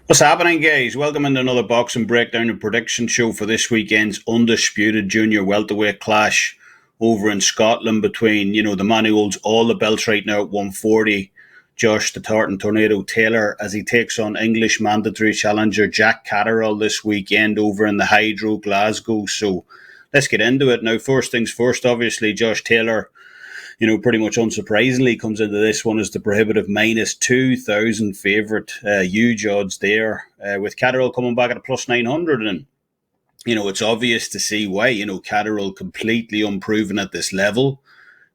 What's happening, guys? Welcome into another boxing breakdown and prediction show for this weekend's undisputed junior welterweight clash over in Scotland between, the man who holds all the belts right now at 140, Josh the Tartan Tornado Taylor, as he takes on English mandatory challenger Jack Catterall this weekend over in the Hydro, Glasgow. So let's get into it. Now, first things first, obviously, Josh Taylor, pretty much unsurprisingly, comes into this one as the prohibitive minus 2,000 favourite. Huge odds there, with Catterall coming back at a plus 900. And, it's obvious to see why. Catterall completely unproven at this level.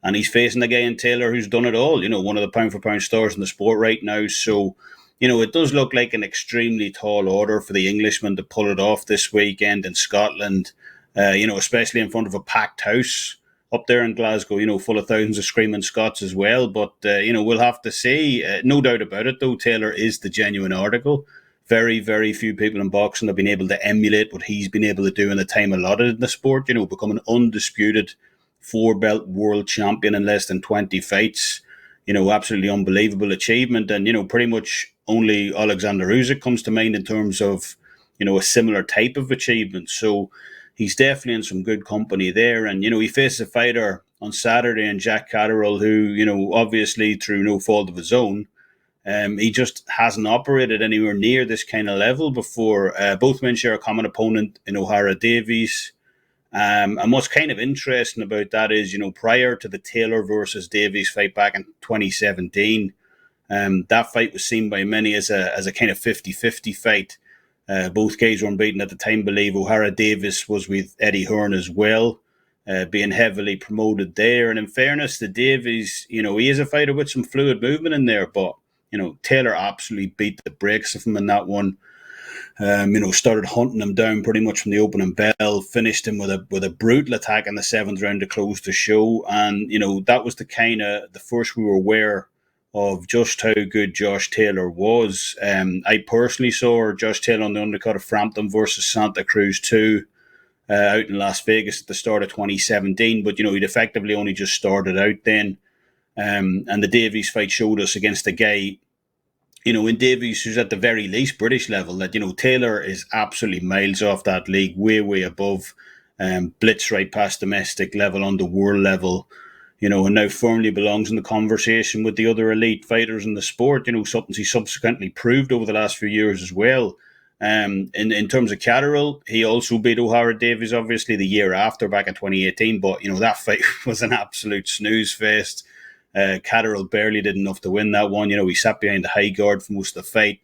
And he's facing a guy in Taylor who's done it all, one of the pound-for-pound stars in the sport right now. So, it does look like an extremely tall order for the Englishman to pull it off this weekend in Scotland, especially in front of a packed house up there in Glasgow, full of thousands of screaming Scots as well. But, we'll have to see. No doubt about it, though, Taylor is the genuine article. Very, very few people in boxing have been able to emulate what he's been able to do in the time allotted in the sport, become an undisputed four-belt world champion in less than 20 fights. Absolutely unbelievable achievement. And, pretty much only Alexander Usyk comes to mind in terms of, a similar type of achievement. So, he's definitely in some good company there. And, he faces a fighter on Saturday in Jack Catterall who, obviously through no fault of his own, he just hasn't operated anywhere near this kind of level before. Both men share a common opponent in O'Hara Davies. And what's kind of interesting about that is, prior to the Taylor versus Davies fight back in 2017, that fight was seen by many as a kind of 50-50 fight. Both guys were unbeaten at the time, I believe. O'Hara Davies was with Eddie Hearn as well, being heavily promoted there. And in fairness to Davies, he is a fighter with some fluid movement in there, but, Taylor absolutely beat the brakes of him in that one. Started hunting him down pretty much from the opening bell, finished him with a brutal attack in the seventh round to close the show. And, that was the first we were aware of just how good Josh Taylor was. I personally saw Josh Taylor on the undercard of Frampton versus Santa Cruz 2 out in Las Vegas at the start of 2017. But, he'd effectively only just started out then. And the Davies fight showed us against a guy, in Davies, who's at the very least British level, that, Taylor is absolutely miles off that league, way, way above, blitz right past domestic level on the world level, and now firmly belongs in the conversation with the other elite fighters in the sport, something he subsequently proved over the last few years as well. In terms of Catterall, he also beat O'Hara Davies, obviously, the year after, back in 2018, but, that fight was an absolute snooze fest. Catterall barely did enough to win that one. He sat behind the high guard for most of the fight,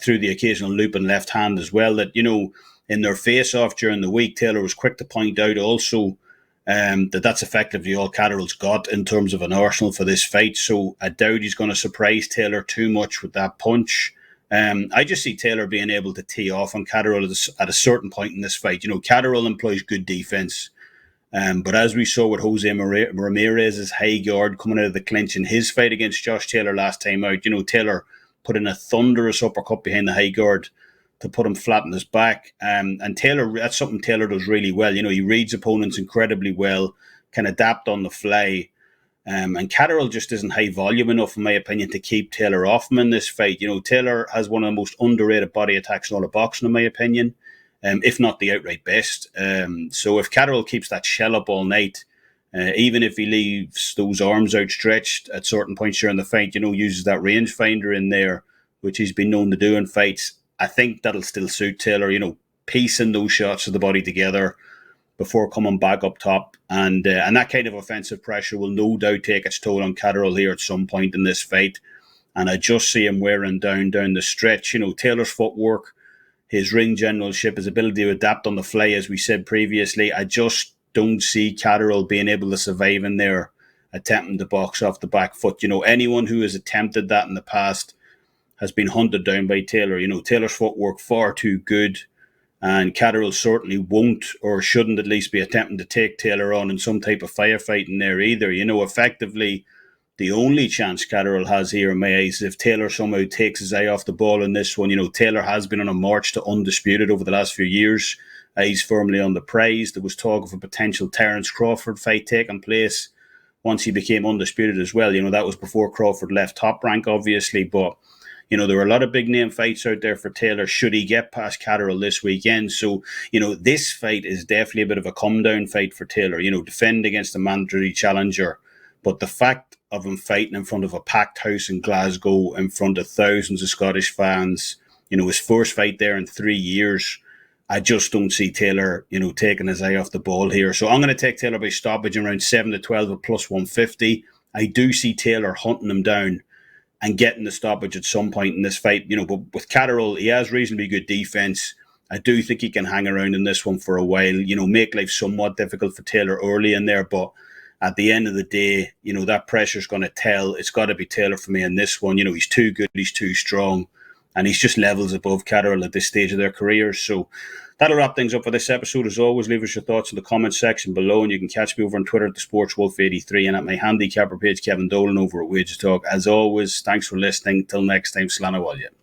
through the occasional loop and left hand as well. That, in their face-off during the week, Taylor was quick to point out also that's effectively all Catterall's got in terms of an arsenal for this fight. So I doubt he's going to surprise Taylor too much with that punch. I just see Taylor being able to tee off on Catterall at a certain point in this fight. Catterall employs good defense. But as we saw with Jose Ramirez's high guard coming out of the clinch in his fight against Josh Taylor last time out, Taylor put in a thunderous uppercut behind the high guard to put him flat on his back. And Taylor, that's something Taylor does really well. He reads opponents incredibly well, can adapt on the fly. And Catterall just isn't high volume enough, in my opinion, to keep Taylor off him in this fight. Taylor has one of the most underrated body attacks in all of boxing, in my opinion. If not the outright best. So if Catterall keeps that shell up all night, even if he leaves those arms outstretched at certain points during the fight, uses that rangefinder in there, which he's been known to do in fights, I think that'll still suit Taylor, piecing those shots of the body together before coming back up top. And that kind of offensive pressure will no doubt take its toll on Catterall here at some point in this fight. And I just see him wearing down the stretch. Taylor's footwork, his ring generalship, his ability to adapt on the fly, as we said previously. I just don't see Catterall being able to survive in there, attempting to box off the back foot. Anyone who has attempted that in the past has been hunted down by Taylor. Taylor's footwork far too good, and Catterall certainly won't, or shouldn't at least, be attempting to take Taylor on in some type of firefight in there either. Effectively, the only chance Catterall has here in my eyes is if Taylor somehow takes his eye off the ball in this one. Taylor has been on a march to undisputed over the last few years. He's firmly on the prize. There was talk of a potential Terence Crawford fight taking place once he became undisputed as well. That was before Crawford left Top Rank, obviously. But, There are a lot of big name fights out there for Taylor should he get past Catterall this weekend. So, this fight is definitely a bit of a come down fight for Taylor, defend against a mandatory challenger. But the fact of him fighting in front of a packed house in Glasgow, in front of thousands of Scottish fans, his first fight there in 3 years, I just don't see Taylor, taking his eye off the ball here. So I'm going to take Taylor by stoppage around 7-12 at plus 150. I do see Taylor hunting him down and getting the stoppage at some point in this fight. But with Catterall, he has reasonably good defense. I do think he can hang around in this one for a while, make life somewhat difficult for Taylor early in there. But at the end of the day, that pressure's going to tell. It's got to be Taylor for me in this one. He's too good, he's too strong, and he's just levels above Catterall at this stage of their careers. So that'll wrap things up for this episode. As always, leave us your thoughts in the comments section below, and you can catch me over on Twitter at TheSportsWolf83 and at my handicapper page, Kevin Dolan, over at WagerTalk. As always, thanks for listening. Till next time, Slán Abhaile.